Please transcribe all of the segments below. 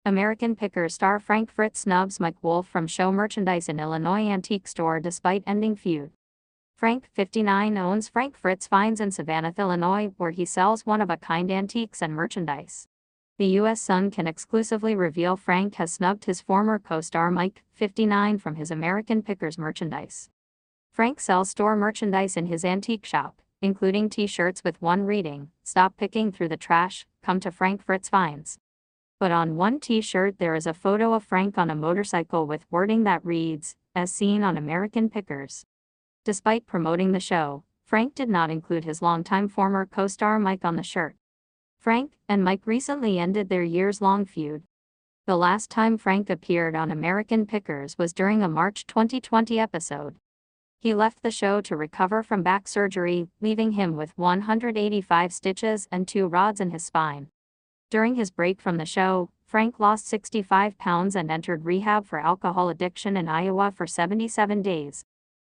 American Pickers star Frank Fritz snubs Mike Wolf from show merchandise in Illinois antique store despite ending feud. Frank, 59, owns Frank Fritz Finds in Savannah, Illinois, where he sells one-of-a-kind antiques and merchandise. The U.S. Sun can exclusively reveal Frank has snubbed his former co-star Mike, 59, from his American Pickers merchandise. Frank sells store merchandise in his antique shop, including t-shirts with one reading, "Stop picking through the trash, come to Frank Fritz Finds." But on one t-shirt there is a photo of Frank on a motorcycle with wording that reads, "As seen on American Pickers." Despite promoting the show, Frank did not include his longtime former co-star Mike on the shirt. Frank and Mike recently ended their years-long feud. The last time Frank appeared on American Pickers was during a March 2020 episode. He left the show to recover from back surgery, leaving him with 185 stitches and 2 rods in his spine. During his break from the show, Frank lost 65 pounds and entered rehab for alcohol addiction in Iowa for 77 days.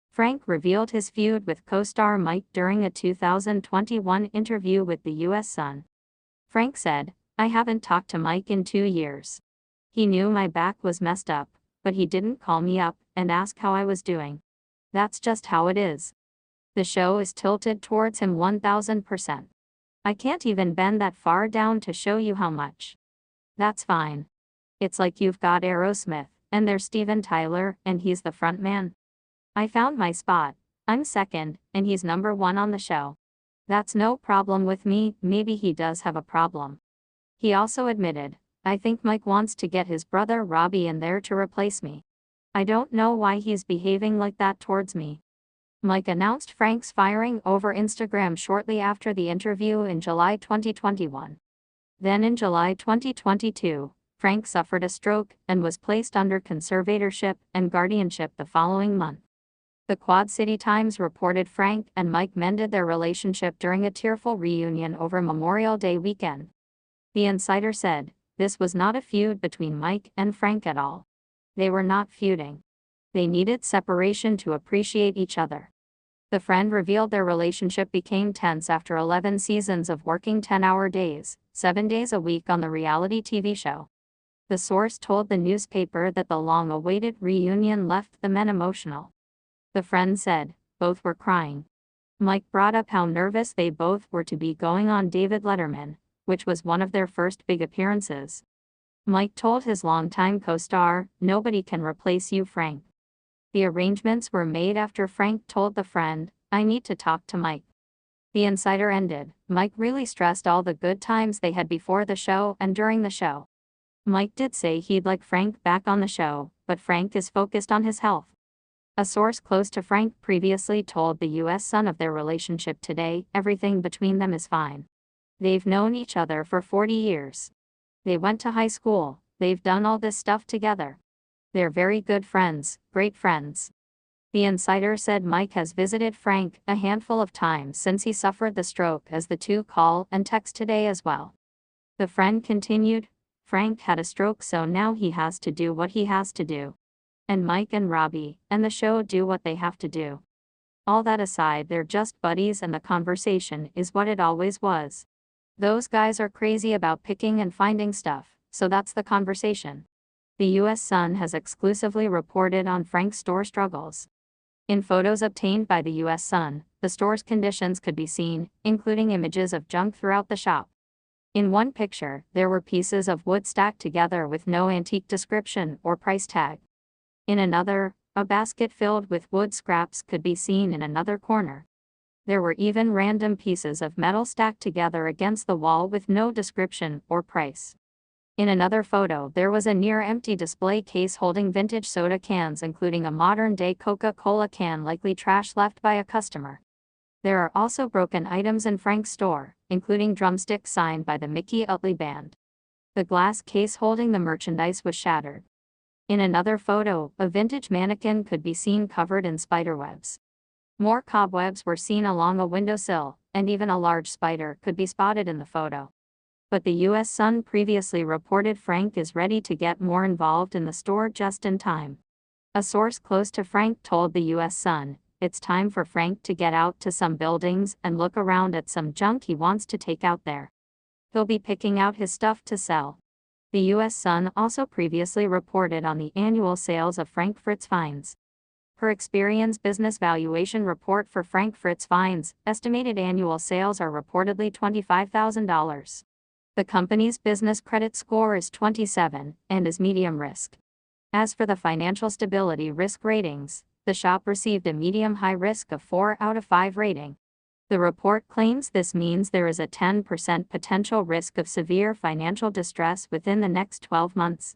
Frank revealed his feud with co-star Mike during a 2021 interview with the U.S. Sun. Frank said, "I haven't talked to Mike in 2 years. He knew my back was messed up, but he didn't call me up and ask how I was doing. That's just how it is. The show is tilted towards him 1000%. I can't even bend that far down to show you how much. That's fine. It's like you've got Aerosmith, and there's Steven Tyler, and he's the front man. I found my spot. I'm second, and he's number 1 on the show. That's no problem with me." Maybe he does have a problem. He also admitted, "I think Mike wants to get his brother Robbie in there to replace me. I don't know why he's behaving like that towards me." Mike announced Frank's firing over Instagram shortly after the interview in July 2021. Then in July 2022, Frank suffered a stroke and was placed under conservatorship and guardianship the following month. The Quad City Times reported Frank and Mike mended their relationship during a tearful reunion over Memorial Day weekend. The insider said, "This was not a feud between Mike and Frank at all. They were not feuding. They needed separation to appreciate each other." The friend revealed their relationship became tense after 11 seasons of working 10-hour days, 7 days a week on the reality TV show. The source told the newspaper that the long-awaited reunion left the men emotional. The friend said, "Both were crying." Mike brought up how nervous they both were to be going on David Letterman, which was one of their first big appearances. Mike told his longtime co-star, "Nobody can replace you, Frank." The arrangements were made after Frank told the friend, "I need to talk to Mike." The insider ended, "Mike really stressed all the good times they had before the show and during the show. Mike did say he'd like Frank back on the show, but Frank is focused on his health." A source close to Frank previously told the U.S. Sun of their relationship today, "Everything between them is fine. They've known each other for 40 years. They went to high school, they've done all this stuff together. They're very good friends, great friends." The insider said Mike has visited Frank a handful of times since he suffered the stroke, as the two call and text today as well. The friend continued, "Frank had a stroke, so now he has to do what he has to do. And Mike and Robbie and the show do what they have to do. All that aside, they're just buddies and the conversation is what it always was. Those guys are crazy about picking and finding stuff, so that's the conversation." The U.S. Sun has exclusively reported on Frank's store struggles. In photos obtained by the U.S. Sun, the store's conditions could be seen, including images of junk throughout the shop. In one picture, there were pieces of wood stacked together with no antique description or price tag. In another, a basket filled with wood scraps could be seen in another corner. There were even random pieces of metal stacked together against the wall with no description or price. In another photo, there was a near-empty display case holding vintage soda cans, including a modern-day Coca-Cola can, likely trash left by a customer. There are also broken items in Frank's store, including drumsticks signed by the Mickey Utley Band. The glass case holding the merchandise was shattered. In another photo, a vintage mannequin could be seen covered in spiderwebs. More cobwebs were seen along a windowsill, and even a large spider could be spotted in the photo. But the U.S. Sun previously reported Frank is ready to get more involved in the store just in time. A source close to Frank told the U.S. Sun, "It's time for Frank to get out to some buildings and look around at some junk he wants to take out there. He'll be picking out his stuff to sell." The U.S. Sun also previously reported on the annual sales of Frank Fritz Fines. Per Experian's business valuation report for Frank Fritz Fines, estimated annual sales are reportedly $25,000. The company's business credit score is 27 and is medium risk. As for the financial stability risk ratings, the shop received a medium-high risk of 4 out of 5 rating. The report claims this means there is a 10% potential risk of severe financial distress within the next 12 months.